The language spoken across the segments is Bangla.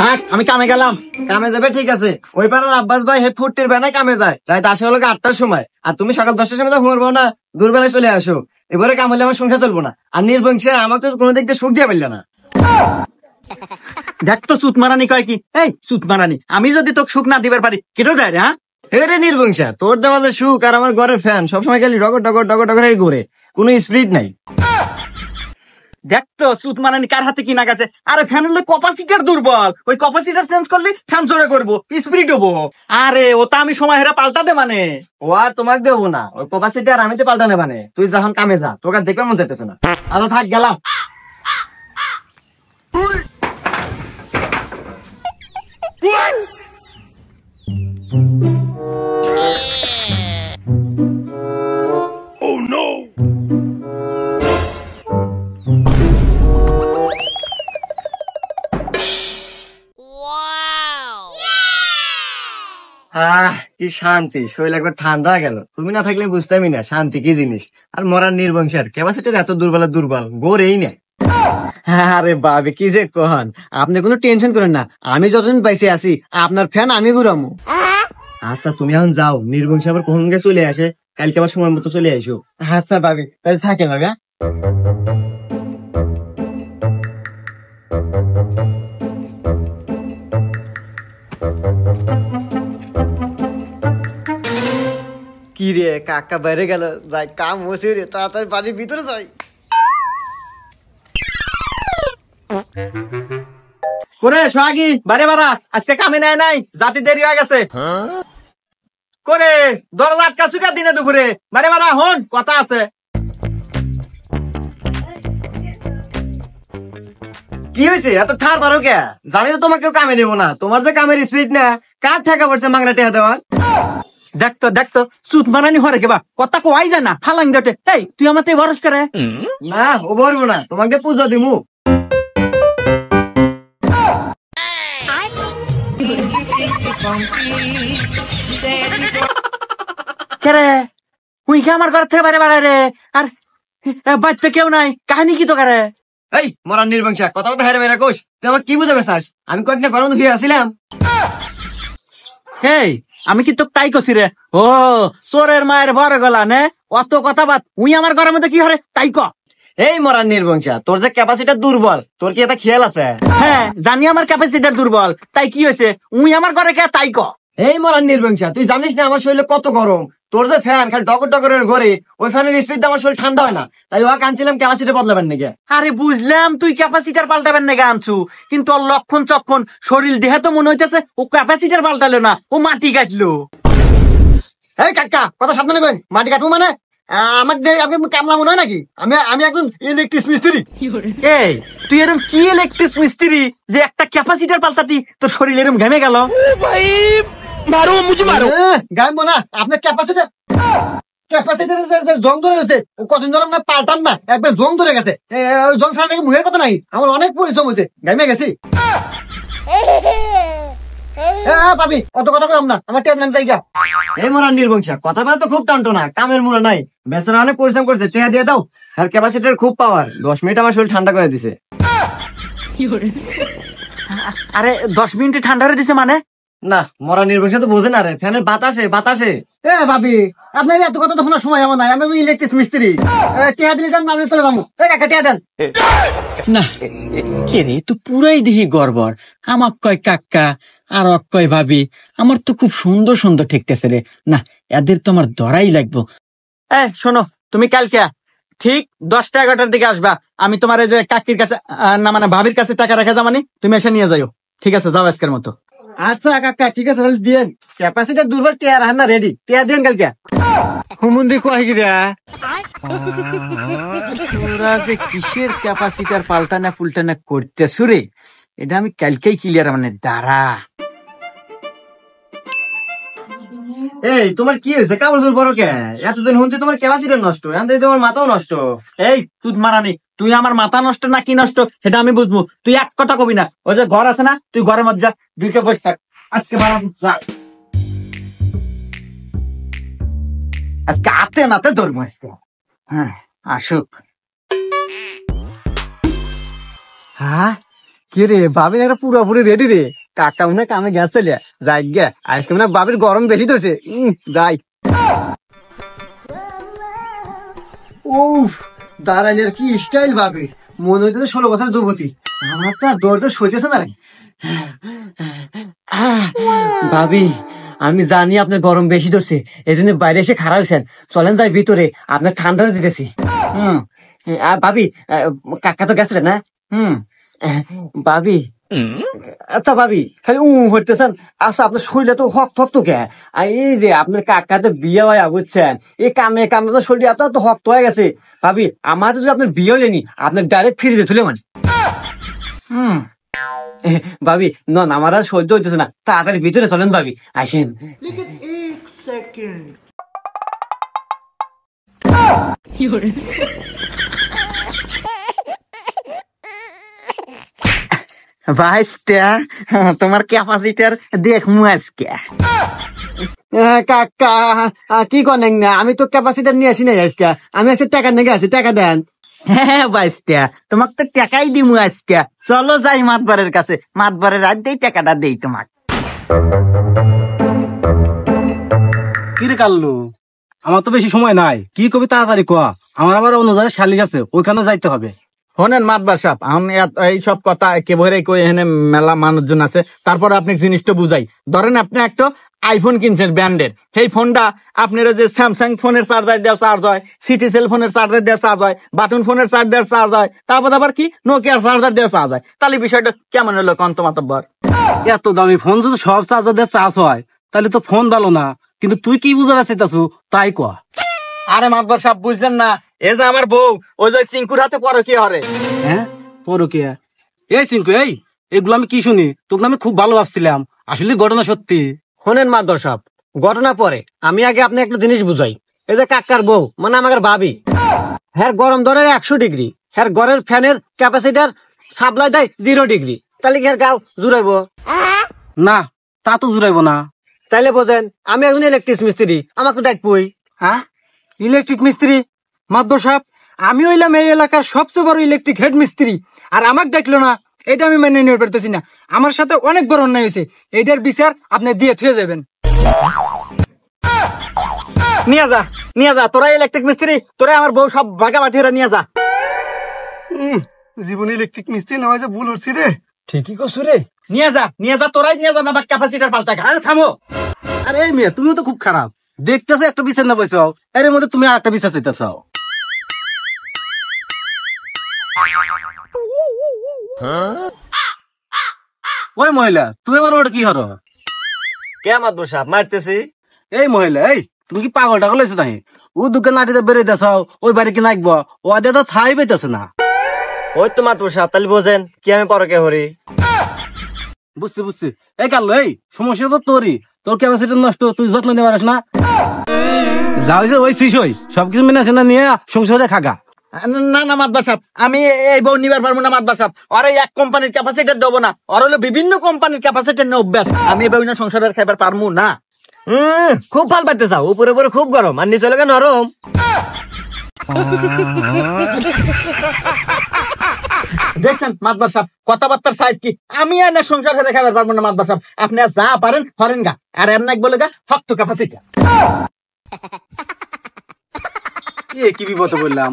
থাক, আমি কামে গেলাম। কামে যাবে ঠিক আছে, ওই পাড়ার আব্বাস ভাই হে ফুটির বেলায় কামে যায়, রাত আসে হলো 8টার সময়, আর তুমি সকাল 10টার সময় তো ঘুমাবো না, দুর্বেলায় চলে আসো। এবারে কাম হলে আমার সংসার চলবো না, আর নির্বংশে আমাকে তো কোনো দিক দিয়ে সুখ দিয়ে পারলে না। দেখ তো সুত মারানি কয় কি, এই সুত মারানি, আমি যদি তোকে সুখ না দিবার পারি কেটে যায় রে? হ্যাঁ রে নির্বংশা, তোর দেওয়া যে সুখ আর আমার ঘরের ফ্যান সবসময় খালি ডগর ডগর ডগর ডগর ঘুরে, কোনো স্পিড নাই। দেখ তো সুত মারানি কার হাতে কিনা গেছে। আরে ফ্যান হলে ক্যাপাসিটার দুর্বল, ওই ক্যাপাসিটার চেঞ্জ করলে ফ্যান জোরে করবো, স্পিড হবো। আরে ওটা আমি সময় হেরা পাল্টা দে মানে। ও আর তোমাকে দেবো না, ওই ক্যাপাসিটি আর আমি তো পাল্টানে মানে, তুই যখন কামে যা, তোকে আর দেখবে মন চাইতেছে না। আচ্ছা থাক, গেলাম। কি শান্তি, শরীর একবার ঠান্ডা গেল। তুমি না থাকলে বুঝতামই না শান্তি কি জিনিস। আর মরার নির্বংশের ক্যাপাসিটির এত দুর্বল দুর্বল গড়েই নেই। আরে বাবে কি যে কহন, আপনি কোনো টেনশন করেন না, আমি যতদিন বাইসে আছি আপনার ফ্যান আমি ঘুরামু। আচ্ছা তুমি এখন যাও, নির্বংশ আবার কখন চলে আসে, কালকে আবার সময় মতো চলে আসো। আচ্ছা বাবে, তাহলে থাকে বাবে। কি রে কাকা বাইরে গেল, যাই কাম হচ্ছে রে, তাড়াতাড়ি বাড়ির ভিতরে যাই। করে সোহাগী বারে বারা, আজকে কামে নেয় নাই, জাতি দেরি হয়ে গেছে। করে দরজা আটকা চুকা দিনে দুপুরে, বারে বারা হন কথা আছে। কি হয়েছে এত ঠার পারো কে? জানি তো তোমাকে কেউ কামে নেবো না, তোমার যে কামের স্পিড না, কার ঠেকা পড়ছে মাংরা টেহা দেওয়ার। দেখতো সুত মারানি হরে কেবা কথা কোয়াই যায় না, ফালাং দটে। এই তুই আমার তো ভরস করে না, ও বলবো না, তোমাকে পুজো দিমু। কেরে তুই কি আমার ঘর থেকে বারে বারে রে? আর বাচ্চা কেউ নাই, কাহিনী কি তো করে? এই মরার নির্বংশা, কথা কথা হেরে মেরা কোষ, তুই আমার কি বুঝাবে চাস? আমি কয়েকটা গরম ধুয়ে আসছিলাম। এই আমি কি তোকে তাই কছি রে? ও চোরের মায়ের বড় গলা নে, অত কথা বাদ, উই আমার ঘরের মধ্যে কি হরে তাই ক। এই মরার নির্বংশা, তোর যে ক্যাপাসিটি দুর্বল, তোর কি এটা খেয়াল আছে? হ্যাঁ জানি আমার ক্যাপাসিটার দুর্বল, তাই কি হয়েছে? উই আমার ঘরে কে তাই ক। এই মরার নির্বংশা, তুই জানিস না আমার শরীরে কত গরম? তোর যে ফ্যান খালি ডগর ডগরের ঘরে, ওই ফ্যানের স্পিড আমার শরীর ঠান্ডা হয় না, তাই ওয়া কানছিলাম ক্যাপাসিটি বদলাবেন নাকি। আরে বুঝলাম তুই ক্যাপাসিটার পাল্টাবেন নাকি আনছু, কিন্তু ওর লক্ষণ চক্ষণ শরীর দেহে তো মনে হইতেছে ও ক্যাপাসিটার পাল্টালো না, ও মাটি কাটলো। এই কাকা, কথা সাবধানে কইন, মাটি কাটবো মানে? আমাকে আপনি কামলা মনে হয় নাকি? আমি একজন ইলেকট্রিক মিস্ত্রি। এই তুই এরকম কি ইলেকট্রিক মিস্ত্রি যে একটা ক্যাপাসিটার পাল্টাতি তোর শরীর এরকম ঘেমে গেল? গাইবো না, আপনার ক্যাপাসিটি জং ধরে গেছে, কতদিন ধরে আপনার পাল্টান না, একবার জং ধরে গেছে। জং ছাড়া নাকি মুখের কথা নাই, আমার অনেক পরিশ্রম হয়েছে, গাইমে গেছি। পাবি অত কথা কম না, আমার টেপ নাম জায়গা। এই মরার নির্বংশা, কথা বলা তো খুব টানটো না, কামের মুড়া নাই, বেচারা অনেক পরিশ্রম করছে, টেহা দিয়ে দাও। আর ক্যাপাসিটির খুব পাওয়ার, 10 মিনিট আমার শরীর ঠান্ডা করে দিছে। আরে 10 মিনিটে ঠান্ডা হয়ে দিছে মানে? না, মরা নির্বংশা তো বোঝে না রে, ফ্যানের বাতাসে বাতাসে। ভাবি আপনার এত কথা তো শোনার সময় আমার নাই, আমি ইলেকট্রিক মিস্ত্রি। টেহা দিলে যান, নালে চলে যাবো। কাকা টেহা দেন না। কে রে, তুই পুরাই দিহি গড়বড়, আমাক কয় কাকা আর কয় ভাবি, আমার তো খুব সুন্দর সুন্দর ঠেকতেছে রে। না এদের তো আমার ধরাই লাগবো। শোনো, তুমি কালকে ঠিক 10টা 11টার দিকে আসবা, আমি তোমার এই যে কাকির কাছে না মানে ভাবির কাছে টাকা রাখা যামানি, তুমি এসে নিয়ে যাও। ঠিক আছে, যাও আজকের মতো। আচ্ছা কাকা ঠিক আছে, তাহলে দিয়েন। ক্যাপাসিটি দুর্বল, টেহা রাখেন না, রেডি, টেহা দিয়েন কালকে। হুমুন্দি কয় গিরা তোরা যে কিসের ক্যাপাসিটার পাল্টানা ফুলটানা করতেছ রে, এটা আমি কালকেই ক্লিয়ার মানে দাঁড়া। এই তোমার কি হয়েছে, কাপড় চোর বড় কে? এতদিন শুনছি তোমার ক্যাপাসিটি নষ্ট, এখন থেকে তোমার মাথাও নষ্ট। এই তুই মারানি, তুই আমার মাথা নষ্ট না কি নষ্ট সেটা আমি বুঝবো, তুই এক কথা কবি না। ওই যে ঘর আছে না, তুই ঘরের মধ্যে যা, দুইটা বসে থাক। আজকে আজকে আতে নাতে ধরবো আজকে। হ্যাঁ আসুক। হ্যাঁ কে রে ভাবির একটা পুরোপুরি রেডি রে, কাকা মনে হয় কামে গেছে লে, যাই গে আজকে মনে হয় ভাবির গরম বেশি ধরছে, যাই। উফ, দাঁড়াইলের কি স্টাইল ভাবি, মনে হইতেছে 16 বছর যুবতী। আমার তো আর দৌড় সইতেছে না রে। ভাবি, আমি জানি আপনার গরম বেশি ধরছে, এই জন্য বাইরে এসে খাড়া হয়েছেন, চলেন যাই ভিতরে, আপনার ঠান্ডা দিতেছি। ভাবি, কাকা তো গেছিলেন না? ভাবি, আচ্ছা ভাবি, খালি হইতেছেন। আচ্ছা, আপনার শরীরে তো হক থক তো কে, আর এই যে আপনার কাকাতে বিয়ে হয় বুঝছেন, এই কামে কামে তো শরীর এত তো হক হয়ে গেছে। ভাবি, আমার যদি আপনার বিয়ে হয়নি, আপনার ডাইরেক্ট ফিরে যেতে মানে। ভাবি, নন আমার আর সহ্য হইতেছে না, তাড়াতাড়ি ভিতরে চলেন ভাবি, আসেন। ভাইস্তা, তোমার ক্যাপাসিটার দেখমু আজকে। কাকা কি করেন না, আমি তো ক্যাপাসিটার নিয়ে আসি নাই আজকে, আমি আজকে টাকা নিয়ে আসি, টাকা দেন। হ্যাঁ ভাইস্তা, তোমাকে তো টাকাই দিমু আজকে, চলো যাই মাতবারের কাছে, মাতবারের রাত দেই টাকাটা দেই তোমাক। কিরে কাল্লু, আমার তো বেশি সময় নাই, কি কবি তাড়াতাড়ি কোয়া, আমার আবার অন্য জায়গায় শালিক আছে, ওইখানে যাইতে হবে। শোনেন মাতবার সাহেব, আমি এই সব কথা একেবারে কই, এখানে মেলা মানুষজন আছে, তারপর আপনি জিনিসটা বুঝাই। ধরেন আপনি একটা আইফোন কিনছেন ব্র্যান্ডের, সেই ফোনটা আপনার যে স্যামসাং ফোনের চার্জার দেওয়া চার্জ হয়, সিটি সেল ফোনের চার্জার দেওয়া চার্জ হয়, বাটন ফোনের চার্জ দেওয়া চার্জ হয়, তারপর আবার কি নোকিয়ার চার্জার দেওয়া চার্জ হয়, তাহলে বিষয়টা কেমন হলো কন্ত মাতব্বর? এত দামি ফোন যদি সব চার্জার দিয়ে চার্জ হয়, তাহলে তো ফোন ভালো না, কিন্তু তুই কি বুঝাবে চাইতাছু তাই কোয়া। আরে মাতবার সাহেব বুঝলেন না, এই যে আমার বউ, ওই যে চিঙ্কুর হাতে পরে কি হরে। হ্যাঁ, পরকিয়া? এই সিংকু, এইগুলো আমি কি শুনি, তোকে আমি খুব ভালো ভাবছিলাম, আসলে ঘটনা সত্যি। শোনেন মাদর সাহেব, ঘটনা পরে, আমি আগে আপনি একটা জিনিস বুঝাই। এই যে কাকার বউ মানে আমার ভাবি, হ্যার গরম ধরে 100 ডিগ্রি, হ্যার ঘরের ফ্যানের ক্যাপাসিটার সাপ্লাই দেয় 0 ডিগ্রি, তাহলে কি গাও জুড়াইবো? না, তা তো জুড়াইব না। তাইলে বোঝেন, আমি একজন ইলেকট্রিক মিস্ত্রি, আমাকে ডাকবই। হ্যাঁ, ইলেকট্রিক মিস্ত্রি? মাদবর সাহেব, আমি হইলাম এই এলাকার সবচেয়ে বড় ইলেকট্রিক হেড মিস্ত্রি, আর আমাকে ডাকলো না, এটা আমি মেনে নিতে পারতেছি না। আমার সাথে অনেক বড় অন্যায় হয়েছে, এইটার বিচার আপনি দিয়ে থুয়ে যাবেন। নিয়ে যা, নিয়ে যা, তোরা ইলেকট্রিক মিস্ত্রি, তোরা আমার বউ সব ভাগা বাটিরা নিয়ে যা। জীবনে ইলেকট্রিক মিস্ত্রি না হয়েছে ভুল হচ্ছে রে। ঠিকই কছু রে, নিয়ে যা, নিয়ে যা, তোরাই নিয়ে যা, আমার ক্যাপাসিটার পাল্টা। আরে থামো, আরে এই মেয়ে, তুমিও তো খুব খারাপ, দেখতেছো একটা বিচার না বসে, এর মধ্যে তুমি আর একটা বিচার চাইতেছ। ওই মহিলা, তুমি আমার ওটা কি হরো? কে মাদবর সাহেব মারতেছি? এই মহিলা, তুমি কি পাগল টাগল হয়েছো তাই? ও দোকান নাটিতে বেড়ে দেছ, ওই বাড়ি কি নাকবো, ও আদে তো থাই পেতেছে না। ওই তো মাদবর সাহেব, তাহলে বোঝেন কি আমি পরকে হরি। বুঝছি বুঝছি, এই কাল্লো, সমস্যা তো তোরই, তোর ক্যাপাসিটি নষ্ট, তুই যত্ন নিতে পারিস না। যা হয়েছে ওই শিশ হই, সবকিছু মেনে না নিয়ে সংসারে খাগা। না না মাতবার সাহেব, আমি এই বউ নিবার পারবো না মাতবার সাহেব, আর এই এক কোম্পানির ক্যাপাসিটার দেবো না, আর হলো বিভিন্ন কোম্পানির ক্যাপাসিটার নিয়ে অভ্যাস, আমি এই বউ না সংসারের খাইবার পারবো না। খুব ভাল পাইতে চাও, উপরে উপরে খুব গরম আর নিচে লাগে নরম। দেখছেন মাতবার সাহেব, কথাবার্তার সাইজ কি, আমি আর না সংসার হেরে খাইবার পারবো না মাতবার সাহেব, আপনি আর যা পারেন করেন গা, আর এর নাক বলে গা শক্ত ক্যাপাসিটার। কি বিপদে বললাম।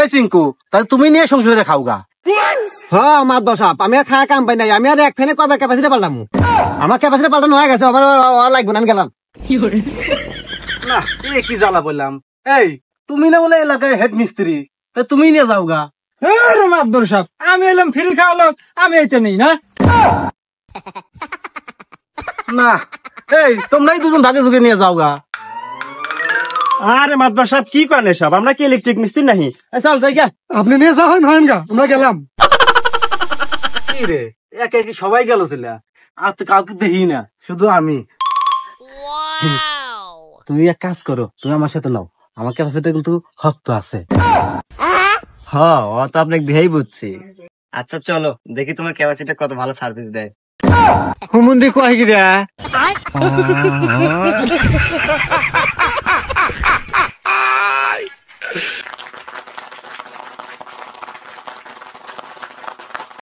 এই সিংকু, তাহলে তুমি নিয়ে সংসারে খাও গা। হ্যাঁ মাদবর সাহেব, আমি আর খাওয়া কাম পাই নাই, আমি আর এক ফ্যানে কবার ক্যাপাসিটি পাল্টামু, আমার ক্যাপাসিটি পাল্টানো হয়ে গেছে, আমার লাগবে না, আমি গেলাম। না, কি জ্বালা বললাম। এই তুমি না বলে এলাকায় হেড মিস্ত্রি, তাই তুমি নিয়ে যাও গা। মাদবর সাহেব, আমি এলাম ফ্রি খাওয়া লোক, আমি এইটা নেই না। না, তোমরাই দুজন ভাগে যুগে নিয়ে যাও গা। আরে মাদবর সাহেব কি করেন সব, আমরা কি ইলেকট্রিক মিস্ত্রি নাহি? চল যাই গা, আপনি নিয়ে যাওয়া হয় গা, আমরা গেলাম। কি রে, একে একে সবাই গেল ছিল, আর তো কাউকে দেখি না, শুধু আমি। তুমি এক কাজ করো, তুমি আমার সাথে নাও, আমার ক্যাপাসিটি কিন্তু শক্ত আছে। হ্যাঁ, ও তো আপনাকে দেখাই বুঝছি। আচ্ছা চলো দেখি তোমার ক্যাপাসিটি কত ভালো সার্ভিস দেয়। হুমুন্দি কয় গিরা